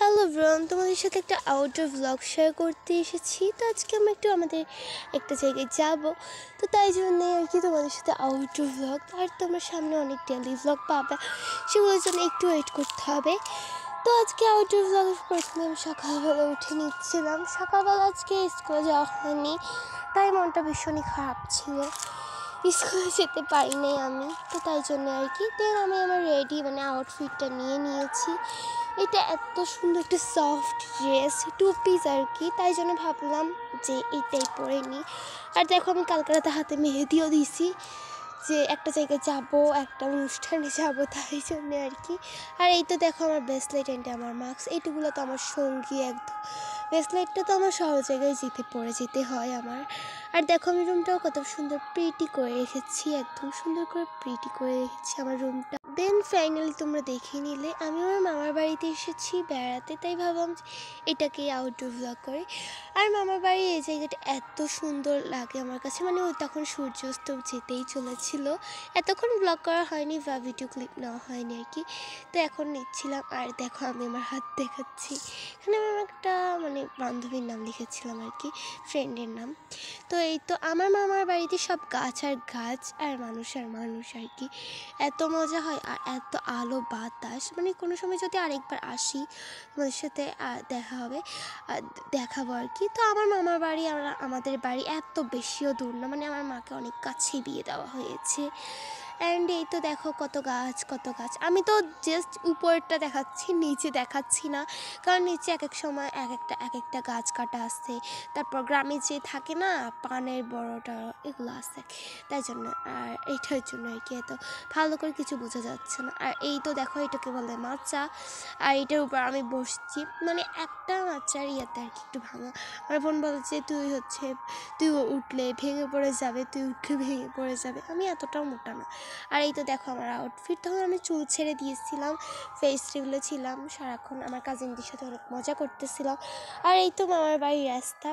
Hello everyone, তোমাদের সাথে একটা আউটডোর ভ্লগ শেয়ার করতে এসেছি। তো আজকে আমরা একটু আমাদের একটা জায়গায় যাব, তো তাই জন্যে আর কি তোমাদের সাথে আউটডোর ভ্লগ। আর তোমার সামনে অনেক ডেলি ভ্লগ পাবে, সেগুলোর জন্য একটু ওয়েট করতে হবে। তো আজকে আউটডোর ভ্লগের প্রথমে আমি সকালবেলা উঠে নিচ্ছিলাম। সকালবেলা আজকে স্কুলে যাওয়া হয়নি, তাই মনটা ভীষণই খারাপ ছিল, স্কুলে যেতে পারি নাই আমি। তো তাই জন্য আর কি দেন আমি আমার রেডি আউটফিটটা নিয়ে নিয়েছি। এটা এত সুন্দর একটা সফট ড্রেস, টু পিস আর কি, তাই জন্য ভাবলাম যে এইটাই পরে নিই। আর দেখো আমি কালকে রাতে হাতে মেহেদিও দিয়েছি, যে একটা জায়গায় যাব, একটা অনুষ্ঠানে যাব, তাই জন্য আর কি। আর এই তো দেখো আমার ব্রেসলেট এন্ড আমার মাস্ক, এইটুকুলো তো আমার সঙ্গী একদম। ব্রেসলেটটা তো আমার সব জায়গায় পরে যেতে হয় আমার। আর দেখো আমি রুমটাও কত সুন্দর প্রিটি করে রেখেছি, একদম সুন্দর করে প্রিটি করে রেখেছি আমার রুমটা। দেন ফাইনালি তোমরা দেখে নিলে আমি আমার মামার বাড়িতে এসেছি বেড়াতে, তাই ভাবলাম এটাকে আউটডোর ভ্লগ করে। আর মামার বাড়ির এই জায়গাটা এত সুন্দর লাগে আমার কাছে, ওই তখন সূর্যাস্ত যেতেই চলেছিল, এতক্ষণ ব্লগ করা হয়নি বা ভিডিও ক্লিপ নেওয়া হয়নি আর কি। তো এখন নিচ্ছিলাম। আর দেখো আমি আমার হাত দেখাচ্ছি, এখানে আমি একটা বান্ধবীর নাম লিখেছিলাম আর কি, ফ্রেন্ডের নাম। তো এই তো আমার মামার বাড়িতে সব গাছ আর গাছ আর মানুষ আর কি, এত মজা হয় আর এত আলো বাতাস। কোনো সময় যদি আরেকবার আসি তোমাদের সাথে দেখা হবে, দেখাবো আর কি। তো আমার মামার বাড়ি আমাদের বাড়ি এত বেশিও দূর না, আমার মাকে অনেক কাছেই বিয়ে দেওয়া হয়েছে। অ্যান্ড এই তো দেখো কত গাছ কত গাছ। আমি তো জাস্ট উপরটা দেখাচ্ছি, নিচে দেখাচ্ছি না, কারণ নিচে এক এক সময় এক একটা গাছ কাটা আসছে, তারপর গ্রামে যে থাকে না পানের বড়টা, এগুলো আছে, তাই জন্য। আর এইটার জন্য আর কি এত ভালো করে কিছু বোঝা যাচ্ছে না। আর এই তো দেখো এটাকে বলে মাচা, আর এটার উপর আমি বসছি, একটা মাচার ইয়েতে আর কি একটু ভাঙা। আমার বোন বলছে তুই উঠলে ভেঙে পড়ে যাবে, তুই উঠলে ভেঙে পড়ে যাবে। আমি এতটাও মোটা না। আর এই তো দেখো আমার আউটফিট, তখন আমি চুল ছেড়ে দিয়েছিলাম, ফেস রিভিলে ছিলাম সারাক্ষণ, আমার কাজিনদের সাথে অনেক মজা করতেছিলাম। আর এই তো মামার বাড়ির রাস্তা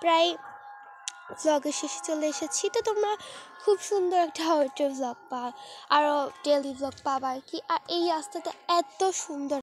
প্রায় ভ্লগের শেষে চলে এসেছি। তো তোমরা খুব সুন্দর একটা আউটডোর ভ্লগ আরও ডেলি ভ্লগ পাবা আর কি। আর এই রাস্তাটা এত সুন্দর।